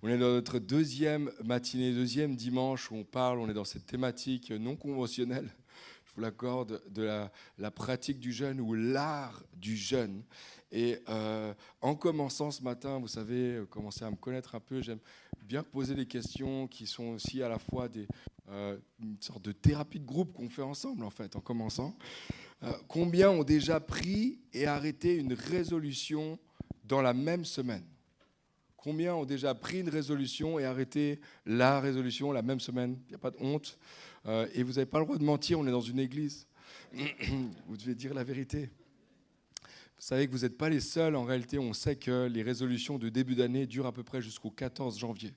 On est dans notre deuxième matinée, deuxième dimanche où on est dans cette thématique non conventionnelle, je vous l'accorde, de la pratique du jeûne ou l'art du jeûne. Et en commençant ce matin, vous savez, commencez à me connaître un peu, j'aime bien poser des questions qui sont aussi à la fois une sorte de thérapie de groupe qu'on fait ensemble en fait, en commençant. Combien ont déjà pris et arrêté une résolution dans la même semaine ? Combien ont déjà pris une résolution et arrêté la résolution la même semaine ? Il n'y a pas de honte. Et vous n'avez pas le droit de mentir, on est dans une église. Vous devez dire la vérité. Vous savez que vous n'êtes pas les seuls. En réalité, on sait que les résolutions de début d'année durent à peu près jusqu'au 14 janvier.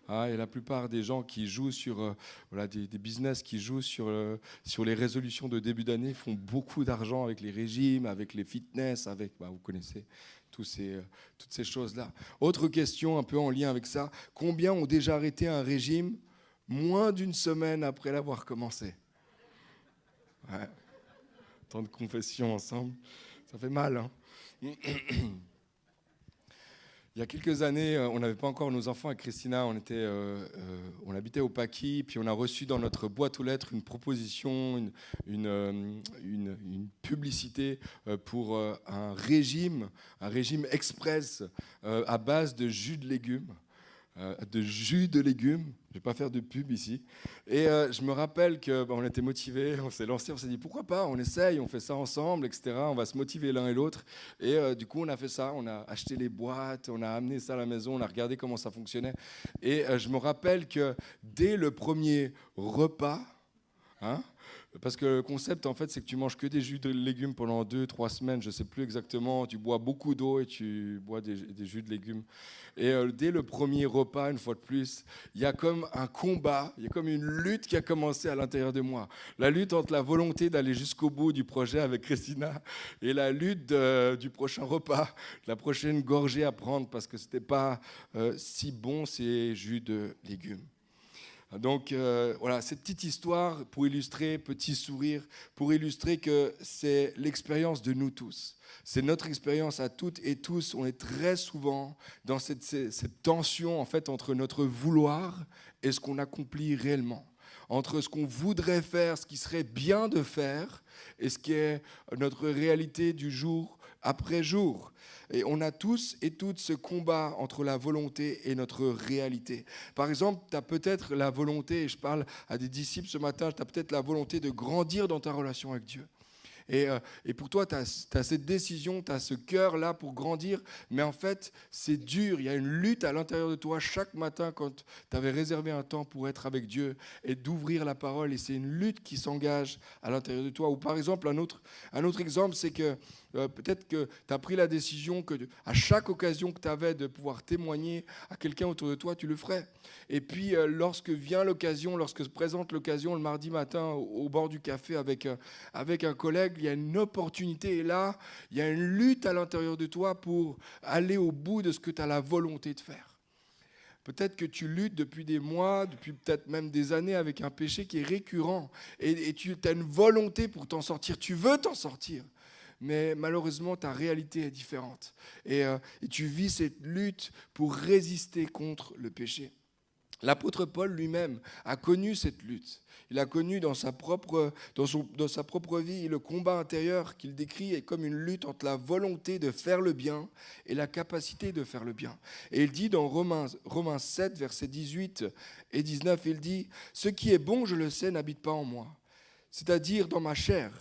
Et la plupart des gens qui jouent sur des business qui jouent sur les résolutions de début d'année font beaucoup d'argent avec les régimes, avec les fitness, vous connaissez toutes ces choses-là. Autre question un peu en lien avec ça, combien ont déjà arrêté un régime moins d'une semaine après l'avoir commencé ? Tant de confessions ensemble, ça fait mal, hein. Il y a quelques années, on n'avait pas encore nos enfants avec Christina, on habitait au Paquis, puis on a reçu dans notre boîte aux lettres une proposition, une publicité pour un régime express à base de jus de légumes. Je ne vais pas faire de pub ici. Et je me rappelle qu'on était motivés, on s'est lancé, on s'est dit pourquoi pas, on essaye, on fait ça ensemble, etc. On va se motiver l'un et l'autre. Et du coup, on a fait ça, on a acheté les boîtes, on a amené ça à la maison, on a regardé comment ça fonctionnait. Et je me rappelle que dès le premier repas, parce que le concept, en fait, c'est que tu manges que des jus de légumes pendant 2-3 semaines, je ne sais plus exactement. Tu bois beaucoup d'eau et tu bois des jus de légumes. Et dès le premier repas, une fois de plus, il y a comme un combat, il y a comme une lutte qui a commencé à l'intérieur de moi. La lutte entre la volonté d'aller jusqu'au bout du projet avec Christina et la lutte du prochain repas, la prochaine gorgée à prendre parce que ce n'était pas si bon ces jus de légumes. Donc voilà, cette petite histoire pour illustrer, petit sourire, pour illustrer que c'est l'expérience de nous tous. C'est notre expérience à toutes et tous. On est très souvent dans cette tension en fait entre notre vouloir et ce qu'on accomplit réellement. Entre ce qu'on voudrait faire, ce qui serait bien de faire, et ce qui est notre réalité du jour après jour. Et on a tous et toutes ce combat entre la volonté et notre réalité. Par exemple, tu as peut-être la volonté, et je parle à des disciples ce matin, tu as peut-être la volonté de grandir dans ta relation avec Dieu. Et pour toi, tu as cette décision, tu as ce cœur-là pour grandir, mais en fait, c'est dur. Il y a une lutte à l'intérieur de toi chaque matin quand tu avais réservé un temps pour être avec Dieu et d'ouvrir la parole. Et c'est une lutte qui s'engage à l'intérieur de toi. Ou par exemple, un autre exemple, c'est que peut-être que tu as pris la décision que à chaque occasion que tu avais de pouvoir témoigner à quelqu'un autour de toi, tu le ferais. Et puis, lorsque se présente l'occasion le mardi matin au bord du café avec un collègue, il y a une opportunité. Et là, il y a une lutte à l'intérieur de toi pour aller au bout de ce que tu as la volonté de faire. Peut-être que tu luttes depuis des mois, depuis peut-être même des années avec un péché qui est récurrent. Et tu as une volonté pour t'en sortir. Tu veux t'en sortir. Mais malheureusement, ta réalité est différente. Et tu vis cette lutte pour résister contre le péché. L'apôtre Paul lui-même a connu cette lutte. Il a connu dans sa propre vie le combat intérieur qu'il décrit est comme une lutte entre la volonté de faire le bien et la capacité de faire le bien. Et il dit dans Romains 7, versets 18 et 19, il dit « Ce qui est bon, je le sais, n'habite pas en moi, c'est-à-dire dans ma chair.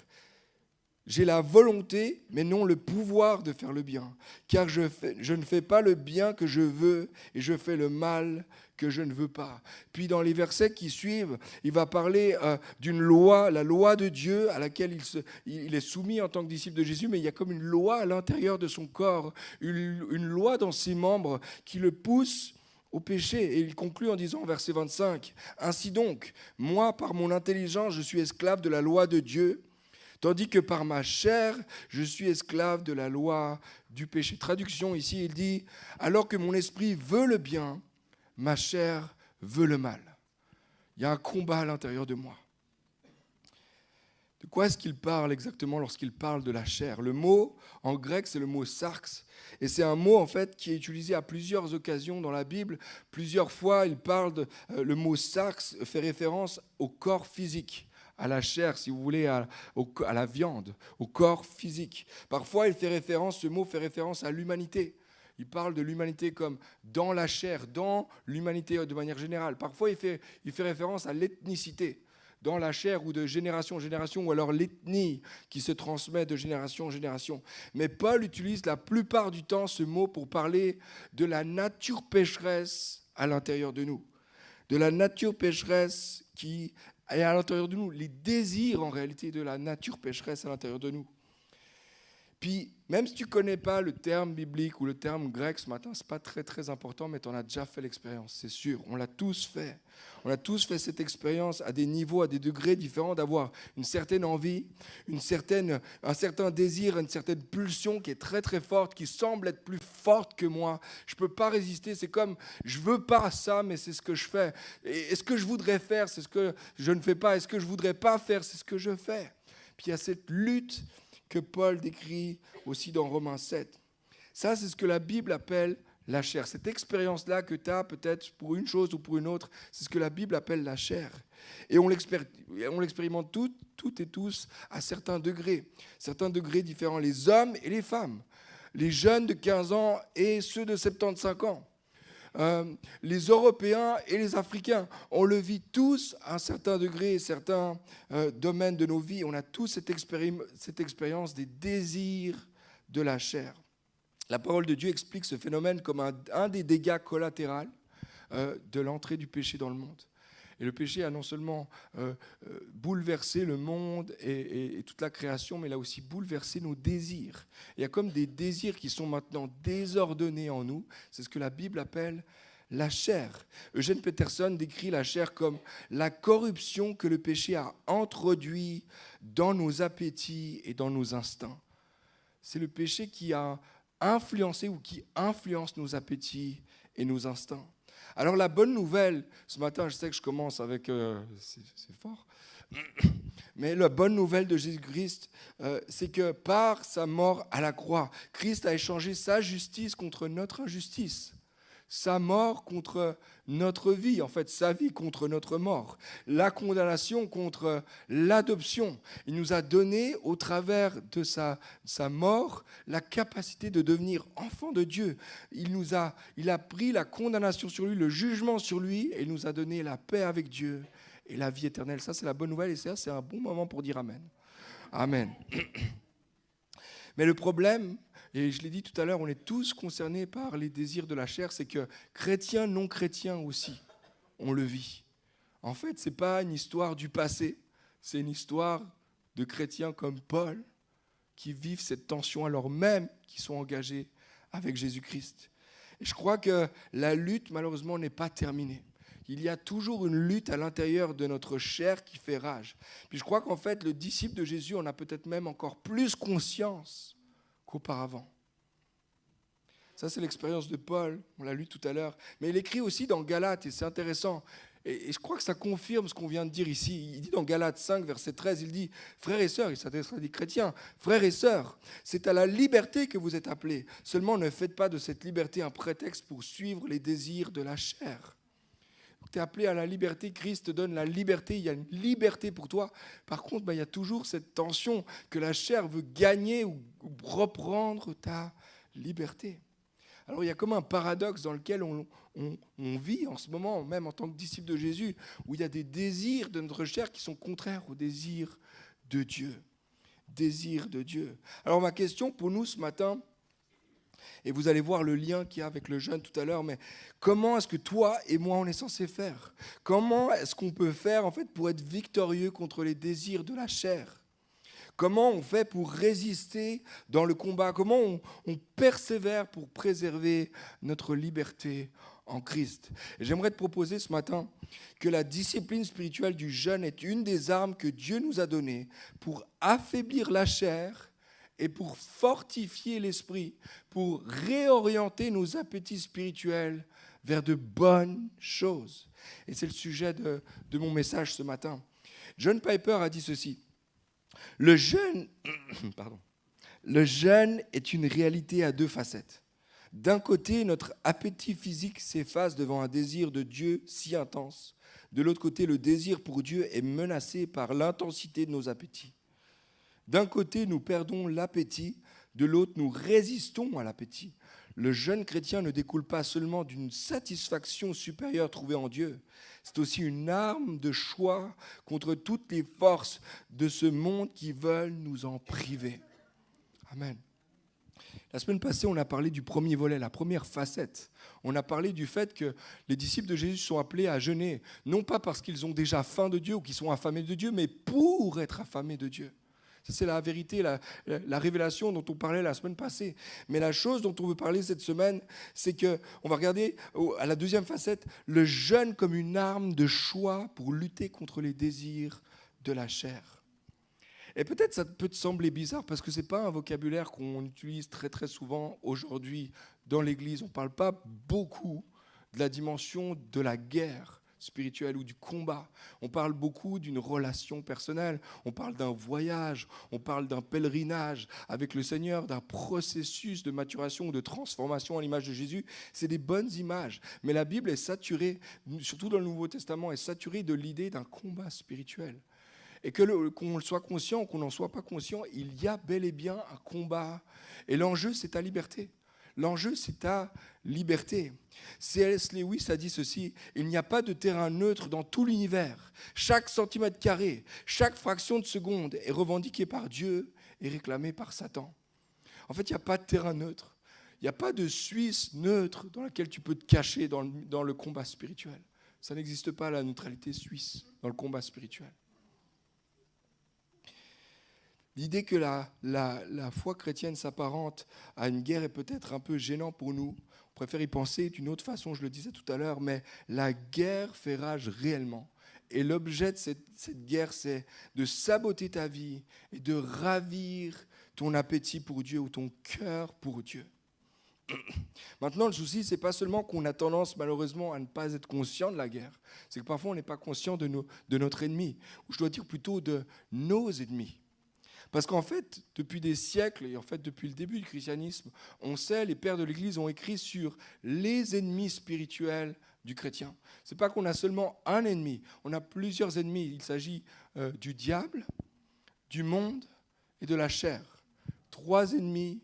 J'ai la volonté, mais non le pouvoir de faire le bien. Car je ne fais pas le bien que je veux et je fais le mal que je ne veux pas. » Puis dans les versets qui suivent, il va parler d'une loi, la loi de Dieu à laquelle il est soumis en tant que disciple de Jésus, mais il y a comme une loi à l'intérieur de son corps, une loi dans ses membres qui le pousse au péché. Et il conclut en disant, verset 25, « Ainsi donc, moi, par mon intelligence, je suis esclave de la loi de Dieu, tandis que par ma chair, je suis esclave de la loi du péché. » Traduction ici, il dit « Alors que mon esprit veut le bien, ma chair veut le mal. » Il y a un combat à l'intérieur de moi. De quoi est-ce qu'il parle exactement lorsqu'il parle de la chair? Le mot, en grec, c'est le mot sarx. Et c'est un mot, en fait, qui est utilisé à plusieurs occasions dans la Bible. Plusieurs fois, le mot sarx fait référence au corps physique, à la chair, si vous voulez, à la viande, au corps physique. Parfois, ce mot fait référence à l'humanité. Il parle de l'humanité comme dans la chair, dans l'humanité de manière générale. Parfois, il fait référence à l'ethnicité, dans la chair ou de génération en génération, ou alors l'ethnie qui se transmet de génération en génération. Mais Paul utilise la plupart du temps ce mot pour parler de la nature pécheresse à l'intérieur de nous. De la nature pécheresse qui est à l'intérieur de nous. Les désirs, en réalité, de la nature pécheresse à l'intérieur de nous. Puis, même si tu ne connais pas le terme biblique ou le terme grec ce matin, ce n'est pas très, très important, mais tu en as déjà fait l'expérience, c'est sûr. On l'a tous fait. On a tous fait cette expérience à des niveaux, à des degrés différents, d'avoir une certaine envie, un certain désir, une certaine pulsion qui est très, très forte, qui semble être plus forte que moi. Je ne peux pas résister. C'est comme, je ne veux pas ça, mais c'est ce que je fais. Et ce que je voudrais faire, c'est ce que je ne fais pas. Et ce que je ne voudrais pas faire, c'est ce que je fais. Puis il y a cette lutte que Paul décrit aussi dans Romains 7. Ça, c'est ce que la Bible appelle la chair. Cette expérience-là que tu as peut-être pour une chose ou pour une autre, c'est ce que la Bible appelle la chair. Et on l'expérimente toutes et tous à certains degrés différents, les hommes et les femmes, les jeunes de 15 ans et ceux de 75 ans. Les Européens et les Africains, on le vit tous à un certain degré, certains domaines de nos vies. On a tous cette expérience des désirs de la chair. La parole de Dieu explique ce phénomène comme un des dégâts collatéraux de l'entrée du péché dans le monde. Et le péché a non seulement bouleversé le monde et toute la création, mais il a aussi bouleversé nos désirs. Il y a comme des désirs qui sont maintenant désordonnés en nous. C'est ce que la Bible appelle la chair. Eugène Peterson décrit la chair comme la corruption que le péché a introduit dans nos appétits et dans nos instincts. C'est le péché qui a influencé ou qui influence nos appétits et nos instincts. Alors la bonne nouvelle, ce matin, je sais que je commence avec... c'est fort. Mais la bonne nouvelle de Jésus-Christ, c'est que par sa mort à la croix, Christ a échangé sa justice contre notre injustice. Sa mort contre notre vie, en fait, sa vie contre notre mort. La condamnation contre l'adoption. Il nous a donné, au travers de sa mort, la capacité de devenir enfant de Dieu. Il a pris la condamnation sur lui, le jugement sur lui, et il nous a donné la paix avec Dieu et la vie éternelle. Ça, c'est la bonne nouvelle, et ça, c'est un bon moment pour dire Amen. Amen. Mais le problème, et je l'ai dit tout à l'heure, on est tous concernés par les désirs de la chair, c'est que chrétiens, non chrétiens aussi, on le vit. En fait, ce n'est pas une histoire du passé, c'est une histoire de chrétiens comme Paul qui vivent cette tension alors même qu'ils sont engagés avec Jésus-Christ. Et je crois que la lutte, malheureusement, n'est pas terminée. Il y a toujours une lutte à l'intérieur de notre chair qui fait rage. Puis je crois qu'en fait, le disciple de Jésus en a peut-être même encore plus conscience qu'auparavant. Ça, c'est l'expérience de Paul, on l'a lu tout à l'heure. Mais il écrit aussi dans Galates, et c'est intéressant. Et je crois que ça confirme ce qu'on vient de dire ici. Il dit dans Galates 5, verset 13, il dit « Frères et sœurs », il s'adresse à des chrétiens, « Frères et sœurs, c'est à la liberté que vous êtes appelés. Seulement, ne faites pas de cette liberté un prétexte pour suivre les désirs de la chair. » Tu es appelé à la liberté, Christ te donne la liberté, il y a une liberté pour toi. Par contre, il y a toujours cette tension que la chair veut gagner ou reprendre ta liberté. Alors il y a comme un paradoxe dans lequel on vit en ce moment, même en tant que disciple de Jésus, où il y a des désirs de notre chair qui sont contraires aux désirs de Dieu. Désirs de Dieu. Alors ma question pour nous ce matin, et vous allez voir le lien qu'il y a avec le jeûne tout à l'heure, mais comment est-ce que toi et moi on est censé faire? Comment est-ce qu'on peut faire en fait pour être victorieux contre les désirs de la chair? Comment on fait pour résister dans le combat? Comment on persévère pour préserver notre liberté en Christ? Et j'aimerais te proposer ce matin que la discipline spirituelle du jeûne est une des armes que Dieu nous a données pour affaiblir la chair et pour fortifier l'esprit, pour réorienter nos appétits spirituels vers de bonnes choses. Et c'est le sujet de mon message ce matin. John Piper a dit ceci. Le jeûne, pardon, le jeûne est une réalité à deux facettes. D'un côté, notre appétit physique s'efface devant un désir de Dieu si intense. De l'autre côté, le désir pour Dieu est menacé par l'intensité de nos appétits. D'un côté, nous perdons l'appétit, de l'autre, nous résistons à l'appétit. Le jeûne chrétien ne découle pas seulement d'une satisfaction supérieure trouvée en Dieu, c'est aussi une arme de choix contre toutes les forces de ce monde qui veulent nous en priver. Amen. La semaine passée, on a parlé du premier volet, la première facette. On a parlé du fait que les disciples de Jésus sont appelés à jeûner, non pas parce qu'ils ont déjà faim de Dieu ou qu'ils sont affamés de Dieu, mais pour être affamés de Dieu. Ça, c'est la vérité, la révélation dont on parlait la semaine passée. Mais la chose dont on veut parler cette semaine, c'est qu'on va regarder à la deuxième facette, le jeûne comme une arme de choix pour lutter contre les désirs de la chair. Et peut-être ça peut te sembler bizarre parce que ce n'est pas un vocabulaire qu'on utilise très très souvent aujourd'hui dans l'Église. On ne parle pas beaucoup de la dimension de la guerre spirituelle ou du combat. On parle beaucoup d'une relation personnelle, on parle d'un voyage, on parle d'un pèlerinage avec le Seigneur, d'un processus de maturation ou de transformation à l'image de Jésus. C'est des bonnes images, mais la Bible est saturée, surtout dans le Nouveau Testament, est saturée de l'idée d'un combat spirituel. Et qu'on soit conscient ou qu'on n'en soit pas conscient, il y a bel et bien un combat. Et l'enjeu, c'est ta liberté. L'enjeu, c'est ta liberté. C.S. Lewis a dit ceci, « Il n'y a pas de terrain neutre dans tout l'univers. Chaque centimètre carré, chaque fraction de seconde est revendiqué par Dieu et réclamé par Satan. » En fait, il n'y a pas de terrain neutre. Il n'y a pas de Suisse neutre dans laquelle tu peux te cacher dans le combat spirituel. Ça n'existe pas, la neutralité suisse dans le combat spirituel. L'idée que la foi chrétienne s'apparente à une guerre est peut-être un peu gênant pour nous. On préfère y penser d'une autre façon, je le disais tout à l'heure, mais la guerre fait rage réellement. Et l'objet de cette guerre, c'est de saboter ta vie et de ravir ton appétit pour Dieu ou ton cœur pour Dieu. Maintenant, le souci, c'est pas seulement qu'on a tendance, malheureusement, à ne pas être conscient de la guerre. C'est que parfois, on n'est pas conscient de notre ennemi, ou je dois dire plutôt de nos ennemis. Parce qu'en fait, depuis des siècles, et en fait depuis le début du christianisme, on sait, les pères de l'Église ont écrit sur les ennemis spirituels du chrétien. Ce n'est pas qu'on a seulement un ennemi, on a plusieurs ennemis. Il s'agit du diable, du monde et de la chair. 3 ennemis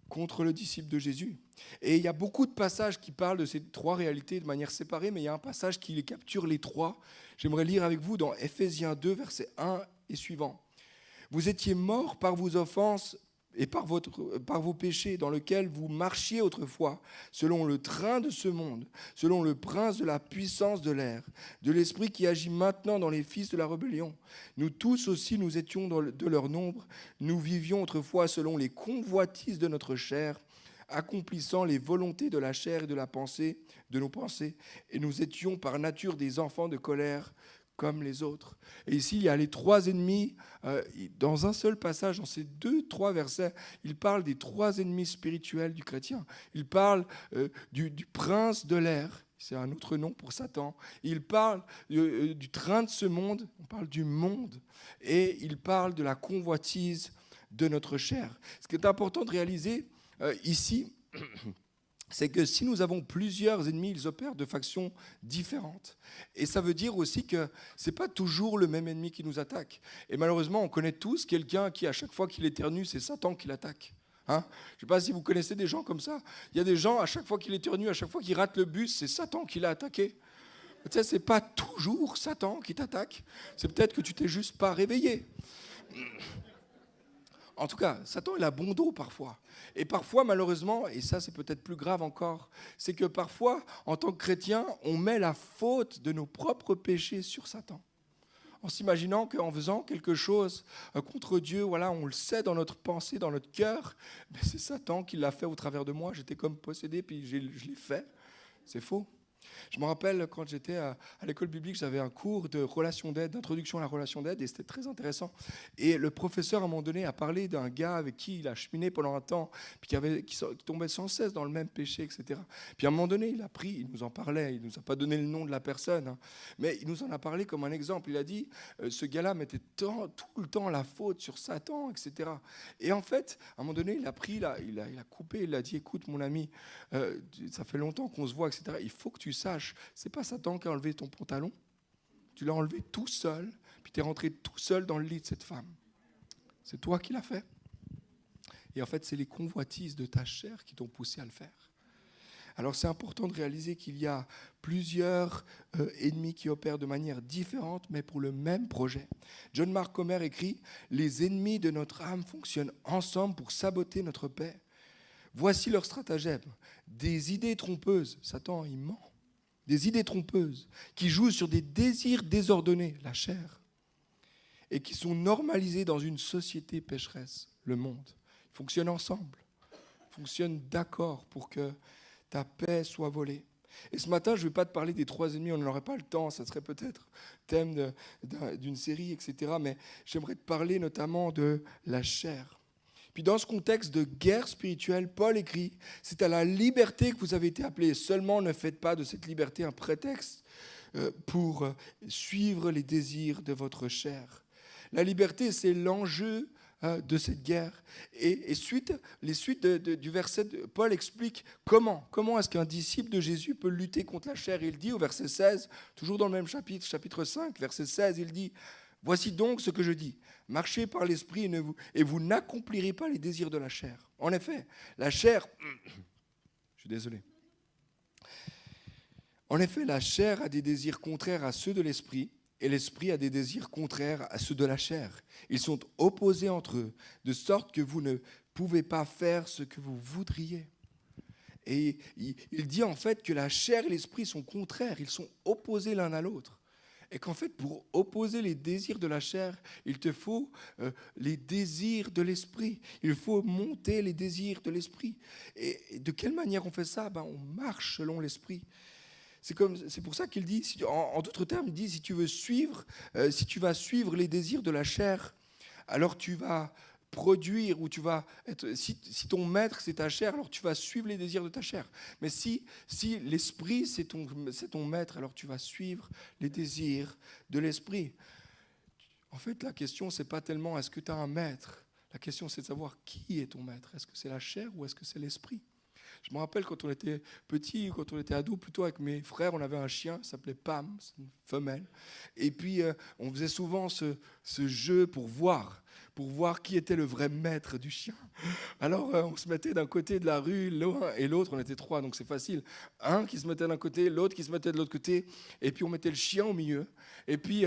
contre le disciple de Jésus. Et il y a beaucoup de passages qui parlent de ces 3 réalités de manière séparée, mais il y a un passage qui les capture les 3. J'aimerais lire avec vous dans Ephésiens 2, versets 1 et suivants. Vous étiez morts par vos offenses et par vos péchés dans lesquels vous marchiez autrefois, selon le train de ce monde, selon le prince de la puissance de l'air, de l'esprit qui agit maintenant dans les fils de la rébellion. Nous tous aussi, nous étions de leur nombre. Nous vivions autrefois selon les convoitises de notre chair, accomplissant les volontés de la chair et de nos pensées. Et nous étions par nature des enfants de colère, comme les autres. Et ici, il y a les 3 ennemis. Dans un seul passage, dans ces 2-3 versets, il parle des 3 ennemis spirituels du chrétien. Il parle du prince de l'air, c'est un autre nom pour Satan. Il parle du train de ce monde, on parle du monde. Et il parle de la convoitise de notre chair. Ce qui est important de réaliser ici, c'est que si nous avons plusieurs ennemis, ils opèrent de façons différentes. Et ça veut dire aussi que ce n'est pas toujours le même ennemi qui nous attaque. Et malheureusement, on connaît tous quelqu'un qui, à chaque fois qu'il éternue, c'est Satan qui l'attaque. Hein? Je ne sais pas si vous connaissez des gens comme ça. Il y a des gens, à chaque fois qu'il éternue, à chaque fois qu'il rate le bus, c'est Satan qui l'a attaqué. Tu sais, ce n'est pas toujours Satan qui t'attaque. C'est peut-être que tu t'es juste pas réveillé. En tout cas, Satan, il a bon dos parfois. Et parfois, malheureusement, et ça c'est peut-être plus grave encore, c'est que parfois, en tant que chrétien, on met la faute de nos propres péchés sur Satan. En s'imaginant qu'en faisant quelque chose contre Dieu, voilà, on le sait dans notre pensée, dans notre cœur, mais c'est Satan qui l'a fait au travers de moi, j'étais comme possédé, puis je l'ai fait. C'est faux. Je me rappelle quand j'étais à l'école biblique, j'avais un cours de relation d'aide, d'introduction à la relation d'aide, et c'était très intéressant. Et le professeur, à un moment donné, a parlé d'un gars avec qui il a cheminé pendant un temps, puis qui tombait sans cesse dans le même péché, etc. Puis à un moment donné, il nous en parlait, il ne nous a pas donné le nom de la personne, hein, mais il nous en a parlé comme un exemple. Il a dit, ce gars-là mettait tout le temps la faute sur Satan, etc. Et en fait, à un moment donné, il a pris, il a coupé, il a dit, écoute mon ami, ça fait longtemps qu'on se voit, etc. Il faut que tu saches, c'est pas Satan qui a enlevé ton pantalon, tu l'as enlevé tout seul, puis tu es rentré tout seul dans le lit de cette femme. C'est toi qui l'as fait. Et en fait, c'est les convoitises de ta chair qui t'ont poussé à le faire. Alors c'est important de réaliser qu'il y a plusieurs ennemis qui opèrent de manière différente, mais pour le même projet. John Mark Comer écrit « Les ennemis de notre âme fonctionnent ensemble pour saboter notre paix. Voici leur stratagème. Des idées trompeuses, Satan il ment, des idées trompeuses qui jouent sur des désirs désordonnés, la chair, et qui sont normalisées dans une société pécheresse, le monde. Ils fonctionnent ensemble, ils fonctionnent d'accord pour que ta paix soit volée. Et ce matin, je ne vais pas te parler des 3 ennemis, on n'aurait pas le temps, ça serait peut-être thème d'une série, etc. Mais j'aimerais te parler notamment de la chair. Puis dans ce contexte de guerre spirituelle, Paul écrit « C'est à la liberté que vous avez été appelés. Seulement ne faites pas de cette liberté un prétexte pour suivre les désirs de votre chair. » La liberté, c'est l'enjeu de cette guerre. Et les suites du verset, Paul explique comment est-ce qu'un disciple de Jésus peut lutter contre la chair. Il dit au verset 16, toujours dans le même chapitre 5, verset 16, il dit « Voici donc ce que je dis, marchez par l'esprit et vous n'accomplirez pas les désirs de la chair. » En effet, la chair, je suis désolé. En effet, la chair a des désirs contraires à ceux de l'esprit, et l'esprit a des désirs contraires à ceux de la chair. Ils sont opposés entre eux, de sorte que vous ne pouvez pas faire ce que vous voudriez. Et il dit en fait que la chair et l'esprit sont contraires, ils sont opposés l'un à l'autre. Et qu'en fait, pour opposer les désirs de la chair, il te faut les désirs de l'esprit. Il faut monter les désirs de l'esprit. Et de quelle manière on fait ça ? On marche selon l'esprit. C'est pour ça qu'il dit, en d'autres termes, il dit, si tu vas suivre les désirs de la chair, alors tu vas produire, ou tu vas être, si ton maître c'est ta chair, alors tu vas suivre les désirs de ta chair. Mais si l'esprit c'est ton maître, alors tu vas suivre les désirs de l'esprit. En fait, la question c'est pas tellement est-ce que tu as un maître, la question c'est de savoir qui est ton maître. Est-ce que c'est la chair ou est-ce que c'est l'esprit ? Je me rappelle quand on était petit, quand on était ado, plutôt avec mes frères, on avait un chien, il s'appelait Pam, c'est une femelle. Et puis on faisait souvent ce jeu pour voir qui était le vrai maître du chien. Alors on se mettait d'un côté de la rue, l'un et l'autre, on était 3, donc c'est facile. Un qui se mettait d'un côté, l'autre qui se mettait de l'autre côté, et puis on mettait le chien au milieu. Et puis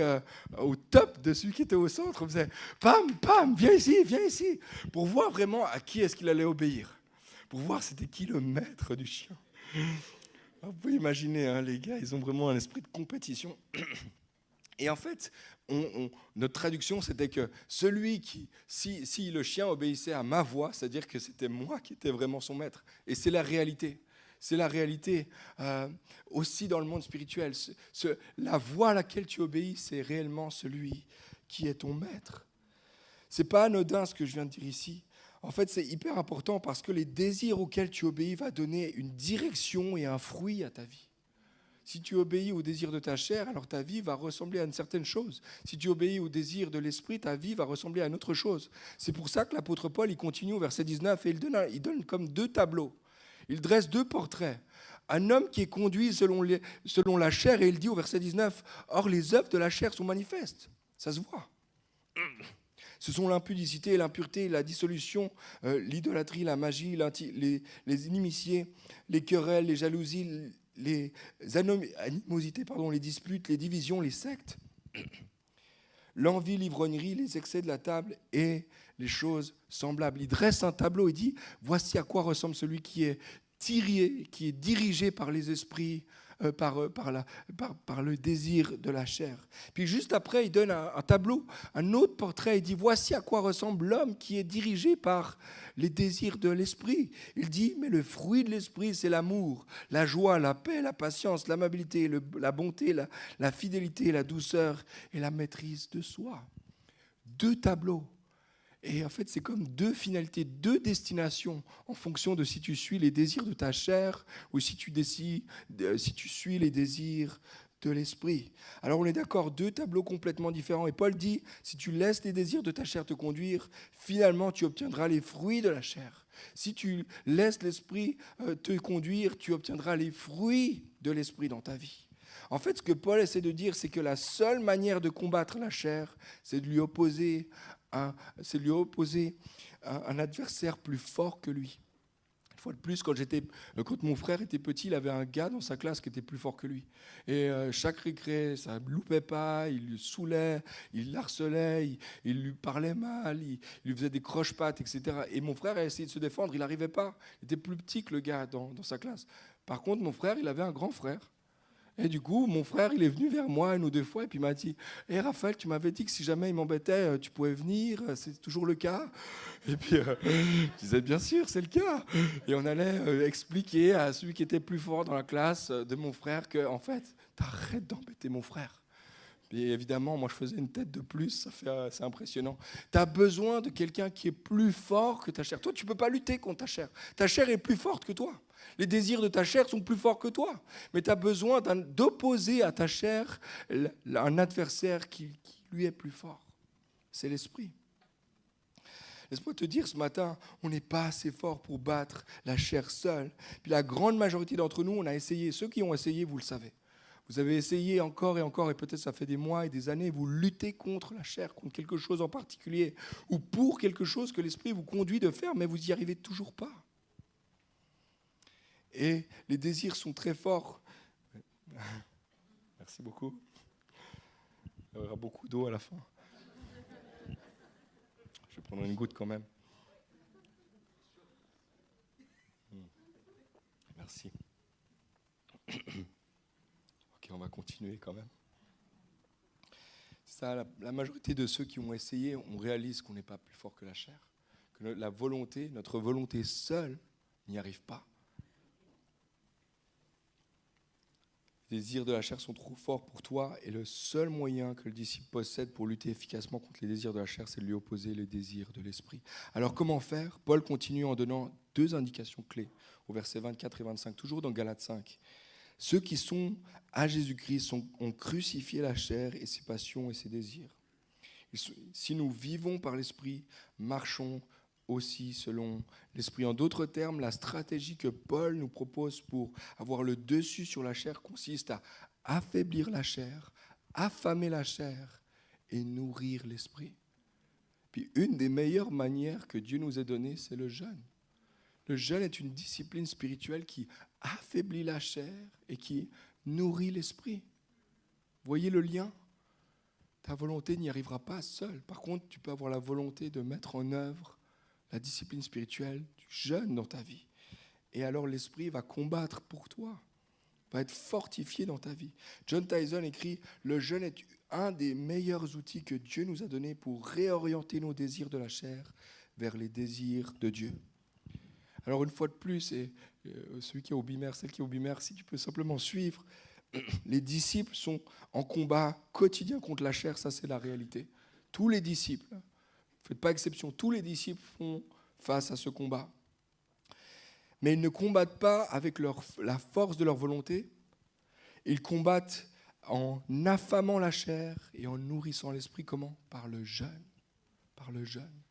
au top de celui qui était au centre, on faisait « Pam, viens ici », pour voir vraiment à qui est-ce qu'il allait obéir. Pour voir c'était qui le maître du chien. Alors, vous pouvez imaginer, les gars, ils ont vraiment un esprit de compétition. Et en fait, notre traduction, c'était que celui qui, si le chien obéissait à ma voix, c'est-à-dire que c'était moi qui étais vraiment son maître. Et c'est la réalité. C'est la réalité aussi dans le monde spirituel. La voix à laquelle tu obéis, c'est réellement celui qui est ton maître. C'est pas anodin ce que je viens de dire ici. En fait, c'est hyper important parce que les désirs auxquels tu obéis vont donner une direction et un fruit à ta vie. Si tu obéis aux désirs de ta chair, alors ta vie va ressembler à une certaine chose. Si tu obéis aux désirs de l'esprit, ta vie va ressembler à une autre chose. C'est pour ça que l'apôtre Paul, il continue au verset 19 et il donne comme 2 tableaux. Il dresse 2 portraits. Un homme qui est conduit selon la chair, et il dit au verset 19, « Or les œuvres de la chair sont manifestes. » Ça se voit. Ce sont l'impudicité, l'impureté, la dissolution, l'idolâtrie, la magie, les inimitiés, les querelles, les jalousies, les animosités, les disputes, les divisions, les sectes, l'envie, l'ivrognerie, les excès de la table et les choses semblables. Il dresse un tableau et dit « Voici à quoi ressemble celui qui est dirigé par les esprits par le désir de la chair. Puis juste après, il donne un tableau, un autre portrait. Il dit, voici à quoi ressemble l'homme qui est dirigé par les désirs de l'esprit. Il dit, mais le fruit de l'esprit, c'est l'amour, la joie, la paix, la patience, l'amabilité, la bonté, la fidélité, la douceur et la maîtrise de soi. 2 tableaux. Et en fait, c'est comme 2 finalités, 2 destinations en fonction de si tu suis les désirs de ta chair ou si tu suis les désirs de l'esprit. Alors on est d'accord, 2 tableaux complètement différents. Et Paul dit, si tu laisses les désirs de ta chair te conduire, finalement tu obtiendras les fruits de la chair. Si tu laisses l'esprit te conduire, tu obtiendras les fruits de l'esprit dans ta vie. En fait, ce que Paul essaie de dire, c'est que la seule manière de combattre la chair, c'est de lui opposer un adversaire plus fort que lui. Une fois de plus, quand mon frère était petit, il avait un gars dans sa classe qui était plus fort que lui. Et chaque récré, ça ne loupait pas, il le saoulait, il l'harcelait, il lui parlait mal, il lui faisait des croche-pattes, etc. Et mon frère a essayé de se défendre, il n'arrivait pas. Il était plus petit que le gars dans sa classe. Par contre, mon frère, il avait un grand frère. Et du coup, mon frère, il est venu vers moi 1 ou 2 fois et puis il m'a dit « Hey Raphaël, tu m'avais dit que si jamais il m'embêtait, tu pouvais venir, c'est toujours le cas ?» Et puis je disais « Bien sûr, c'est le cas !» Et on allait expliquer à celui qui était plus fort dans la classe de mon frère que, en fait, t'arrêtes d'embêter mon frère. Et évidemment, moi, je faisais une tête de plus, c'est impressionnant. Tu as besoin de quelqu'un qui est plus fort que ta chair. Toi, tu ne peux pas lutter contre ta chair. Ta chair est plus forte que toi. Les désirs de ta chair sont plus forts que toi. Mais tu as besoin d'opposer à ta chair un adversaire qui lui est plus fort. C'est l'esprit. Laisse-moi te dire ce matin, on n'est pas assez fort pour battre la chair seule. Puis la grande majorité d'entre nous, on a essayé. Ceux qui ont essayé, vous le savez. Vous avez essayé encore, et peut-être ça fait des mois et des années, vous luttez contre la chair, contre quelque chose en particulier, ou pour quelque chose que l'esprit vous conduit de faire, mais vous n'y arrivez toujours pas. Et les désirs sont très forts. Merci beaucoup. Il y aura beaucoup d'eau à la fin. Je vais prendre une goutte quand même. Merci. Ok, on va continuer quand même. Ça, la majorité de ceux qui ont essayé, on réalise qu'on n'est pas plus fort que la chair, que notre volonté seule n'y arrive pas. Les désirs de la chair sont trop forts pour toi et le seul moyen que le disciple possède pour lutter efficacement contre les désirs de la chair, c'est de lui opposer les désirs de l'esprit. Alors comment faire ? Paul continue en donnant 2 indications clés au versets 24 et 25, toujours dans Galates 5. Ceux qui sont à Jésus-Christ ont crucifié la chair et ses passions et ses désirs. Si nous vivons par l'esprit, marchons aussi selon l'esprit. En d'autres termes, la stratégie que Paul nous propose pour avoir le dessus sur la chair consiste à affaiblir la chair, affamer la chair et nourrir l'esprit. Puis une des meilleures manières que Dieu nous ait données, c'est le jeûne. Le jeûne est une discipline spirituelle qui affaiblit la chair et qui nourrit l'esprit. Voyez le lien ? Ta volonté n'y arrivera pas seule. Par contre, tu peux avoir la volonté de mettre en œuvre la discipline spirituelle du jeûne dans ta vie. Et alors l'esprit va combattre pour toi, va être fortifié dans ta vie. John Tyson écrit « Le jeûne est un des meilleurs outils que Dieu nous a donnés pour réorienter nos désirs de la chair vers les désirs de Dieu. » Alors une fois de plus, et celui qui est au Bimer, celle qui est au Bimer, si tu peux simplement suivre, les disciples sont en combat quotidien contre la chair, ça c'est la réalité. Tous les disciples, ne faites pas exception, tous les disciples font face à ce combat. Mais ils ne combattent pas avec la force de leur volonté, ils combattent en affamant la chair et en nourrissant l'esprit. Comment ? Par le jeûne. Par le jeûne.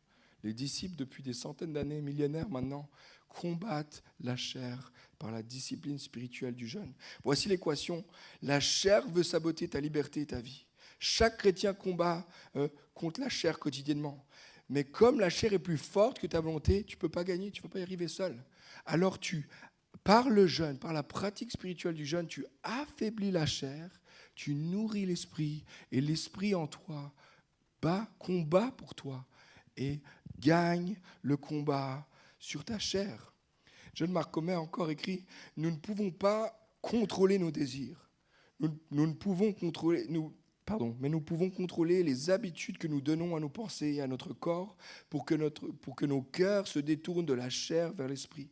Les disciples, depuis des centaines d'années, millénaires maintenant, combattent la chair par la discipline spirituelle du jeûne. Voici l'équation. La chair veut saboter ta liberté et ta vie. Chaque chrétien combat contre la chair quotidiennement. Mais comme la chair est plus forte que ta volonté, tu ne peux pas gagner, tu ne peux pas y arriver seul. Alors par le jeûne, par la pratique spirituelle du jeûne, tu affaiblis la chair, tu nourris l'esprit, et l'esprit en toi combat pour toi et gagne le combat sur ta chair. John Mark Comer a encore écrit « Nous ne pouvons pas contrôler nos désirs. Nous ne pouvons contrôler, mais nous pouvons contrôler les habitudes que nous donnons à nos pensées et à notre corps pour que nos cœurs se détournent de la chair vers l'esprit.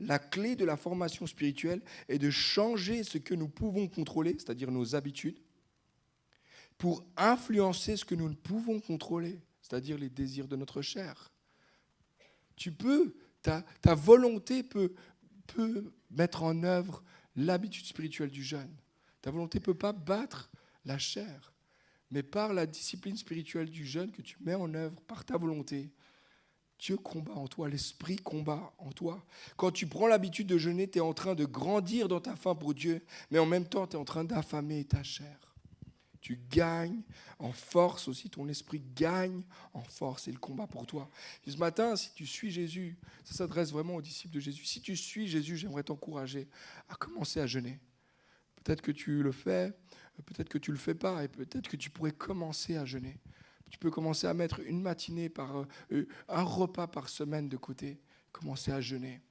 La clé de la formation spirituelle est de changer ce que nous pouvons contrôler, c'est-à-dire nos habitudes, pour influencer ce que nous ne pouvons contrôler, c'est-à-dire les désirs de notre chair. Ta volonté peut mettre en œuvre l'habitude spirituelle du jeûne. Ta volonté ne peut pas battre la chair, mais par la discipline spirituelle du jeûne que tu mets en œuvre, par ta volonté, Dieu combat en toi, l'Esprit combat en toi. Quand tu prends l'habitude de jeûner, tu es en train de grandir dans ta faim pour Dieu, mais en même temps, tu es en train d'affamer ta chair. Tu gagnes en force aussi, ton esprit gagne en force, c'est le combat pour toi. Et ce matin, si tu suis Jésus, ça s'adresse vraiment aux disciples de Jésus. Si tu suis Jésus, j'aimerais t'encourager à commencer à jeûner. Peut-être que tu le fais, peut-être que tu ne le fais pas, et peut-être que tu pourrais commencer à jeûner. Tu peux commencer à mettre une matinée un repas par semaine de côté, commencer à jeûner.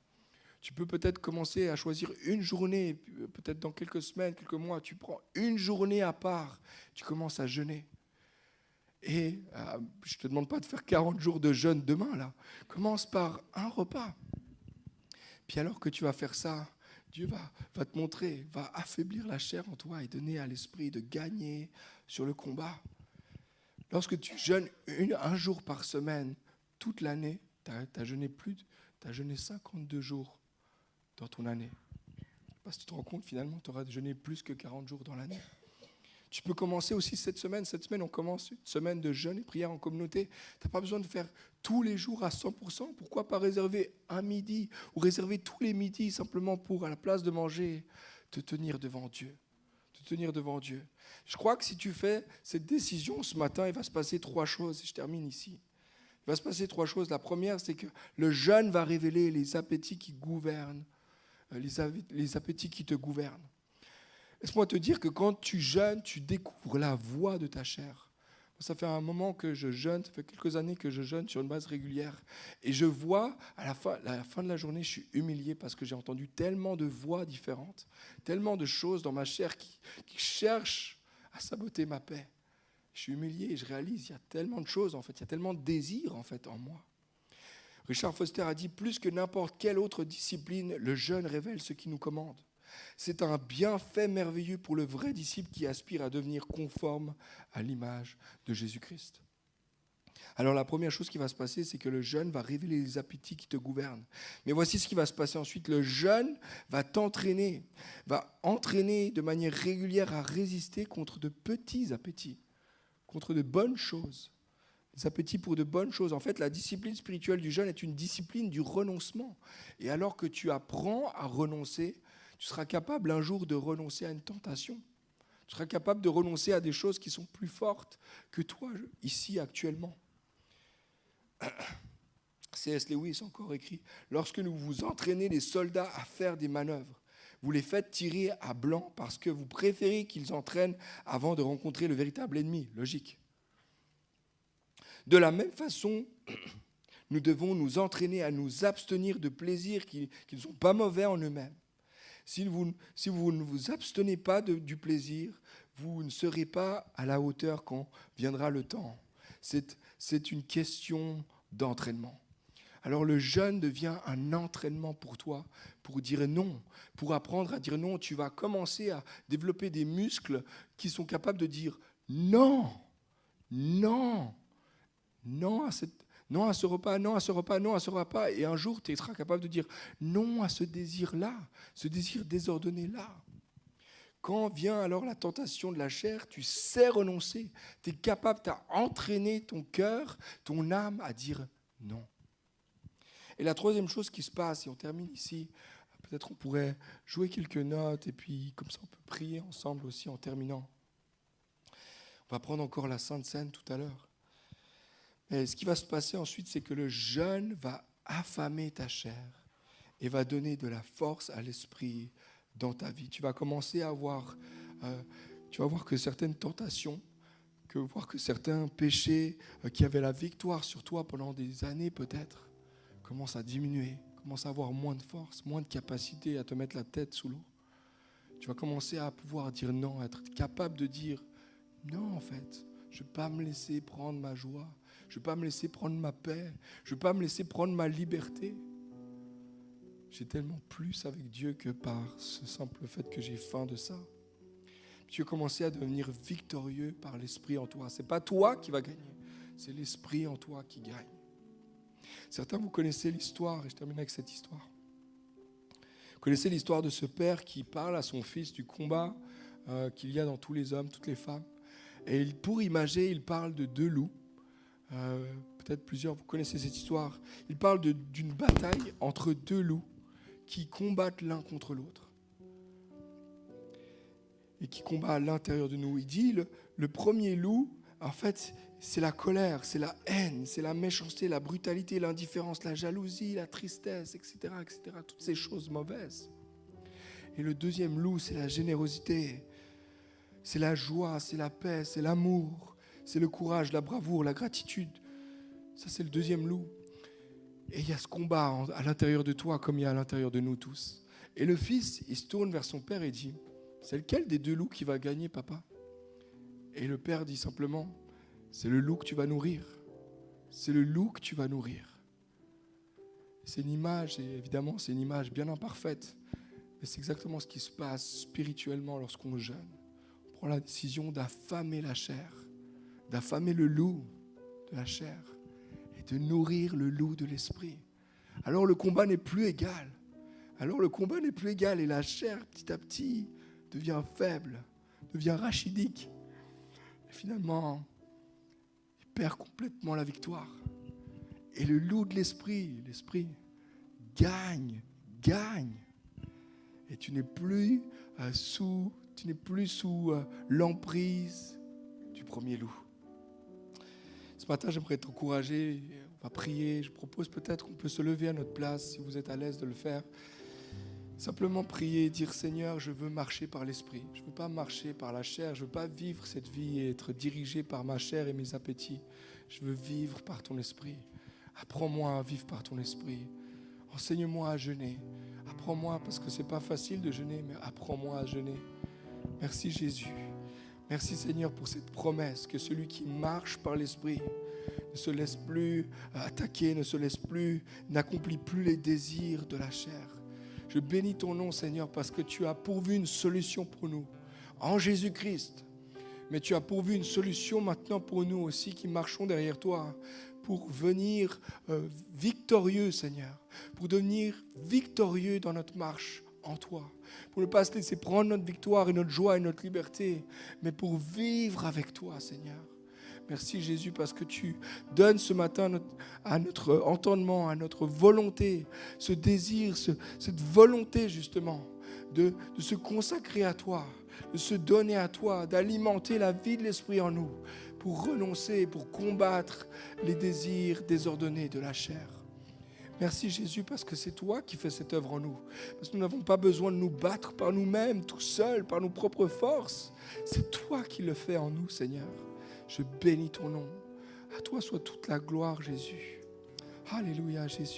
Tu peux peut-être commencer à choisir une journée, peut-être dans quelques semaines, quelques mois, tu prends une journée à part, tu commences à jeûner. Et je ne te demande pas de faire 40 jours de jeûne demain, là. Commence par un repas. Puis alors que tu vas faire ça, Dieu va te montrer, va affaiblir la chair en toi et donner à l'esprit de gagner sur le combat. Lorsque tu jeûnes un jour par semaine, toute l'année, tu as jeûné 52 jours dans ton année. Parce que tu te rends compte, finalement, tu auras jeûné plus que 40 jours dans l'année. Tu peux commencer aussi cette semaine. Cette semaine, on commence une semaine de jeûne et prière en communauté. Tu n'as pas besoin de faire tous les jours à 100%. Pourquoi pas réserver un midi ou réserver tous les midis simplement pour, à la place de manger, te tenir devant Dieu. Te tenir devant Dieu. Je crois que si tu fais cette décision ce matin, il va se passer 3 choses. Et je termine ici. Il va se passer 3 choses. La première, c'est que le jeûne va révéler les appétits qui gouvernent, les appétits qui te gouvernent. Laisse-moi te dire que quand tu jeûnes, tu découvres la voix de ta chair. Ça fait un moment que je jeûne, ça fait quelques années que je jeûne sur une base régulière. Et je vois, à la fin de la journée, je suis humilié parce que j'ai entendu tellement de voix différentes, tellement de choses dans ma chair qui cherchent à saboter ma paix. Je suis humilié et je réalise, il y a tellement de choses, en fait, il y a tellement de désirs en fait, en moi. Richard Foster a dit, plus que n'importe quelle autre discipline, le jeûne révèle ce qui nous commande. C'est un bienfait merveilleux pour le vrai disciple qui aspire à devenir conforme à l'image de Jésus-Christ. Alors la première chose qui va se passer, c'est que le jeûne va révéler les appétits qui te gouvernent. Mais voici ce qui va se passer ensuite. Le jeûne va entraîner de manière régulière à résister contre de petits appétits, contre de bonnes choses. Des appétits pour de bonnes choses. En fait, la discipline spirituelle du jeûne est une discipline du renoncement. Et alors que tu apprends à renoncer, tu seras capable un jour de renoncer à une tentation. Tu seras capable de renoncer à des choses qui sont plus fortes que toi, ici, actuellement. C.S. Lewis encore écrit « Lorsque vous entraînez les soldats à faire des manœuvres, vous les faites tirer à blanc parce que vous préférez qu'ils entraînent avant de rencontrer le véritable ennemi. » Logique. De la même façon, nous devons nous entraîner à nous abstenir de plaisirs qui ne sont pas mauvais en eux-mêmes. Si vous ne vous abstenez pas du plaisir, vous ne serez pas à la hauteur quand viendra le temps. C'est une question d'entraînement. Alors le jeûne devient un entraînement pour toi, pour dire non, pour apprendre à dire non. Tu vas commencer à développer des muscles qui sont capables de dire non, non, non à ce repas, non à ce repas, non à ce repas. Et un jour, tu seras capable de dire non à ce désir-là, ce désir désordonné-là. Quand vient alors la tentation de la chair, tu sais renoncer. Tu es capable, tu as entraîné ton cœur, ton âme à dire non. Et la troisième chose qui se passe, et on termine ici, peut-être on pourrait jouer quelques notes, et puis comme ça on peut prier ensemble aussi en terminant. On va prendre encore la Sainte Seine tout à l'heure. Et ce qui va se passer ensuite, c'est que le jeûne va affamer ta chair et va donner de la force à l'esprit dans ta vie. Tu vas commencer à voir, tu vas voir que certaines tentations, voir que certains péchés qui avaient la victoire sur toi pendant des années peut-être, commencent à diminuer, commencent à avoir moins de force, moins de capacité à te mettre la tête sous l'eau. Tu vas commencer à pouvoir dire non, à être capable de dire non en fait. Je ne vais pas me laisser prendre ma joie. Je ne vais pas me laisser prendre ma paix. Je ne vais pas me laisser prendre ma liberté. J'ai tellement plus avec Dieu que par ce simple fait que j'ai faim de ça. Tu vas commencer à devenir victorieux par l'Esprit en toi. Ce n'est pas toi qui vas gagner, c'est l'Esprit en toi qui gagne. Certains, vous connaissez l'histoire, et je termine avec cette histoire. Vous connaissez l'histoire de ce père qui parle à son fils du combat qu'il y a dans tous les hommes, toutes les femmes. Et pour imager, il parle de deux loups. Peut-être plusieurs, vous connaissez cette histoire. Il parle d'une bataille entre deux loups qui combattent l'un contre l'autre. Et qui combat à l'intérieur de nous. Il dit, le premier loup, en fait, c'est la colère, c'est la haine, c'est la méchanceté, la brutalité, l'indifférence, la jalousie, la tristesse, etc., etc. Toutes ces choses mauvaises. Et le deuxième loup, c'est la générosité, c'est la joie, c'est la paix, c'est l'amour, c'est le courage, la bravoure, la gratitude. Ça, c'est le deuxième loup. Et il y a ce combat à l'intérieur de toi comme il y a à l'intérieur de nous tous. Et le fils, il se tourne vers son père et dit, c'est lequel des deux loups qui va gagner, papa? Et le père dit simplement, c'est le loup que tu vas nourrir. C'est le loup que tu vas nourrir. C'est une image, et évidemment, c'est une image bien imparfaite. Mais c'est exactement ce qui se passe spirituellement lorsqu'on jeûne. On prend la décision d'affamer la chair, d'affamer le loup de la chair et de nourrir le loup de l'esprit. Alors le combat n'est plus égal. Et la chair, petit à petit, devient faible, devient rachidique. Et finalement, il perd complètement la victoire. Et le loup de l'esprit gagne. Et tu n'es plus sous l'emprise du premier loup. Ce matin, j'aimerais t'encourager. On va prier. Je propose peut-être qu'on peut se lever à notre place, si vous êtes à l'aise de le faire. Simplement prier, dire Seigneur, je veux marcher par l'esprit. Je ne veux pas marcher par la chair. Je ne veux pas vivre cette vie et être dirigé par ma chair et mes appétits. Je veux vivre par ton esprit. Apprends-moi à vivre par ton esprit. Enseigne-moi à jeûner. Apprends-moi, parce que ce n'est pas facile de jeûner, mais apprends-moi à jeûner. Merci Jésus. Merci Seigneur pour cette promesse que celui qui marche par l'esprit ne se laisse plus attaquer, n'accomplit plus les désirs de la chair. Je bénis ton nom Seigneur parce que tu as pourvu une solution pour nous en Jésus-Christ. Mais tu as pourvu une solution maintenant pour nous aussi qui marchons derrière toi pour venir victorieux Seigneur, pour devenir victorieux dans notre marche en toi, pour ne pas se laisser prendre notre victoire et notre joie et notre liberté, mais pour vivre avec toi Seigneur. Merci Jésus parce que tu donnes ce matin à notre entendement, à notre volonté, ce désir, cette volonté justement de se consacrer à toi, de se donner à toi, d'alimenter la vie de l'esprit en nous pour renoncer, pour combattre les désirs désordonnés de la chair. Merci Jésus parce que c'est toi qui fais cette œuvre en nous. Parce que nous n'avons pas besoin de nous battre par nous-mêmes, tout seuls, par nos propres forces. C'est toi qui le fais en nous Seigneur. Je bénis ton nom. À toi soit toute la gloire, Jésus. Alléluia, Jésus.